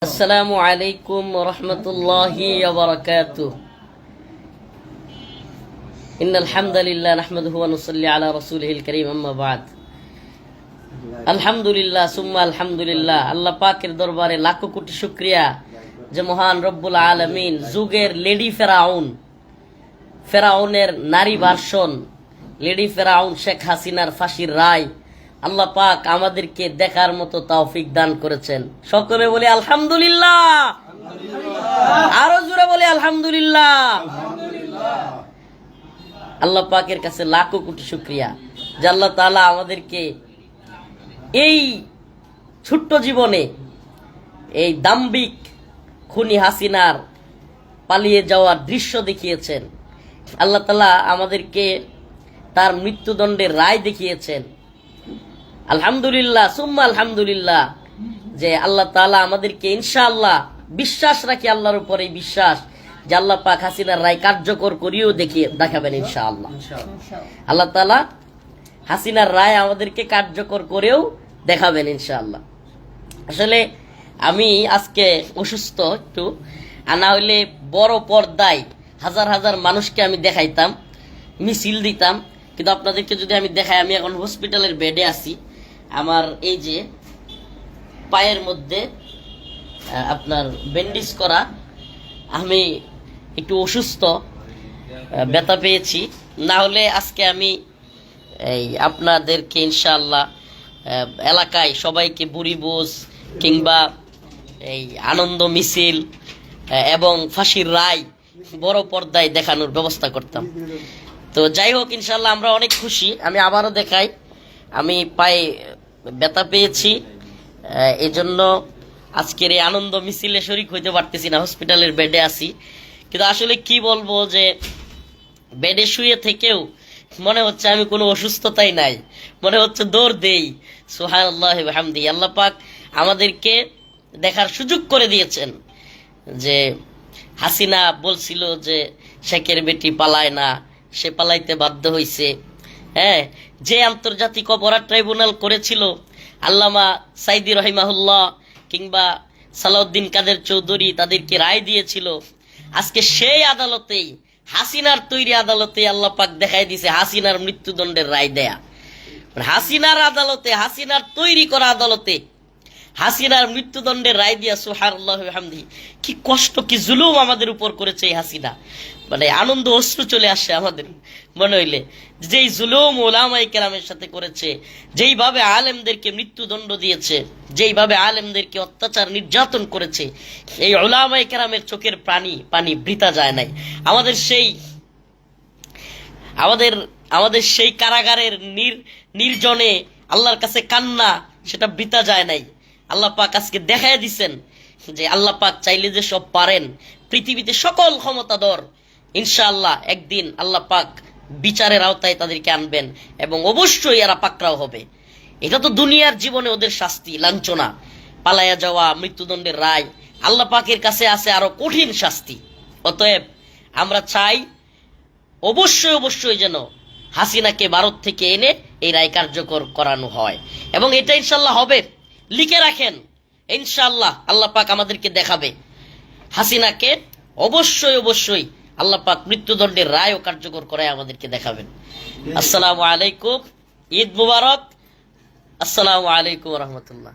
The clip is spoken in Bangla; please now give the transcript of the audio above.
আসসালামু আলাইকুম রহমতুল্লাহি ওয়া বারাকাতুহু ইন্নাল হামদালিল্লাহ নাহমাদুহু ওয়া নুসাল্লি আলা রাসূলিহিল কারীম আম্মা বা'দ। আলহামদুলিল্লাহ সুম্মা আলহামদুলিল্লাহ, আল্লাহ পাকের দরবারে লাখো কোটি শুকরিয়া যে মহান রব্বুল আলামিন যুগের লেডি ফেরাউনের নারী ভার্সন লেডি ফেরাউন শেখ হাসিনার ফাঁসির রায় আল্লাহ পাক আমাদেরকে দেখার মতো তৌফিক দান করেছেন। সকলে বলি আলহামদুলিল্লাহ, আরো জোরে বলি আলহামদুলিল্লাহ। আল্লাহ পাকের কাছে লাখো কোটি শুকরিয়া যে আল্লাহ তাআলা আমাদেরকে এই ছোট্ট জীবনে এই দাম্ভিক খুনি হাসিনার পালিয়ে যাওয়ার দৃশ্য দেখিয়েছেন। আল্লাহ তাআলা আমাদেরকে তার মৃত্যুদণ্ডের রায় দেখিয়েছেন। আলহামদুলিল্লাহ সুম্মা আলহামদুলিল্লাহ যে আল্লাহ তাআলা আমাদেরকে ইনশাআল্লাহ বিশ্বাস রাখি, আল্লাহর উপরে বিশ্বাস যে আল্লাহ পাক হাসিনার রায় কার্যকর করিয়েও দেখাবেন ইনশাআল্লাহ। আল্লাহ তাআলা হাসিনার রায় আমাদেরকে কার্যকর করেও দেখাবেন ইনশাআল্লাহ। আসলে আমি আজকে অসুস্থ একটু, আনা হইলে বড় পর্দায় হাজার হাজার মানুষকে আমি দেখাইতাম, মিছিল দিতাম, কিন্তু আপনাদেরকে যদি আমি দেখাই, আমি এখন হসপিটালের বেডে আছি। আমার এই যে পায়ের মধ্যে আপনার ব্যান্ডেজ করা, আমি একটু অসুস্থ, ব্যথা পেয়েছি। না হলে আজকে আমি এই আপনাদেরকে ইনশাআল্লাহ এলাকায় সবাইকে বুড়ি বোঝ কিংবা এই আনন্দ মিছিল এবং ফাঁসির রায় বড় পর্দায় দেখানোর ব্যবস্থা করতাম। তো যাই হোক, ইনশাআল্লাহ আমরা অনেক খুশি। আমি আবারও দেখাই, আমি পায়ে ব্যথা পেয়েছি, এই জন্য আজকের এই আনন্দ মিছিলে শরীক হইতে পারতেছি না, হসপিটালের বেডে আছি। কিন্তু আসলে কি বলবো যে বেডে শুয়ে থেকেও মনে হচ্ছে আমি কোনো অসুস্থতাই নাই, মনে হচ্ছে দৌড় দেই। সুবহানাল্লাহ ওয়া বিহামদিহি। আল্লাহ পাক আমাদেরকে দেখার সুযোগ করে দিয়েছেন যে হাসিনা বলছিল যে শেখের বেটি পালায় না, সে পালাইতে বাধ্য হয়েছে। হ্যাঁ, যে আন্তর্জাতিক অপরাধ ট্রাইব্যুনাল করেছিল আল্লামা সাইদি রহিমাহুল্লাহ কিংবা সালাউদ্দিন কাদের চৌধুরী, তাদেরকে রায় দিয়েছিল। আজকে সেই আদালতেই, হাসিনার তৈরি আদালতে আল্লাহ পাক দেখাই দিয়েছে হাসিনার মৃত্যুদণ্ডের রায় দেয়া। হাসিনার আদালতে, হাসিনার তৈরি করা আদালতে হাসিনার মৃত্যুদণ্ডের রায় দিয়া। সুবহানাল্লাহ ওয়া বিহামদিহি। কি কষ্ট, কি জুলুম আমাদের উপর করেছে এই হাসিনা। মানে আনন্দ অশ্রু চলে আসে আমাদের মনে হইলে, যেই জুলুম ওলামায়ে কেরামের সাথে করেছে, যেইভাবে আলেমদেরকে মৃত্যুদণ্ড দিয়েছে, যেইভাবে আলেমদেরকে অত্যাচার নির্যাতন করেছে, এই ওলামায়ে কেরামের চোখের পানি বৃথা যায় নাই। আমাদের সেই কারাগারের নির্জনে আল্লাহর কাছে কান্না, সেটা বৃথা যায় নাই। আল্লাহ পাক আজকে দেখাই দিচ্ছেন যে আল্লাহ পাক চাইলে যে সব পারেন, পৃথিবীতে সকল ক্ষমতাধর ইনশাআল্লাহ একদিন আল্লাহ পাক বিচারের আওতায় তাদেরকে আনবেন এবং অবশ্যই এরা পাকড়াও হবে। এটা তো দুনিয়ার জীবনে ওদের শাস্তি, লাঞ্ছনা, পালায়া যাওয়া, মৃত্যুদণ্ডের রায়। আল্লাহ পাকের কাছে আছে আরো কঠিন শাস্তি। অতএব আমরা চাই অবশ্যই যেন হাসিনাকে ভারত থেকে এনে এই রায় কার্যকর করানো হয়, এবং এটা ইনশাআল্লাহ হবে। লিখে রাখেন, ইনশাআল্লাহ আল্লাহ পাক আমাদেরকে দেখাবে হাসিনাকে অবশ্যই আল্লাহ পাক মৃত্যুদণ্ডের রায়ও কার্যকর করায় আমাদেরকে দেখাবেন। আসসালামু আলাইকুম, ঈদ মুবারক। আসসালামু আলাইকুম রহমতুল্লাহ।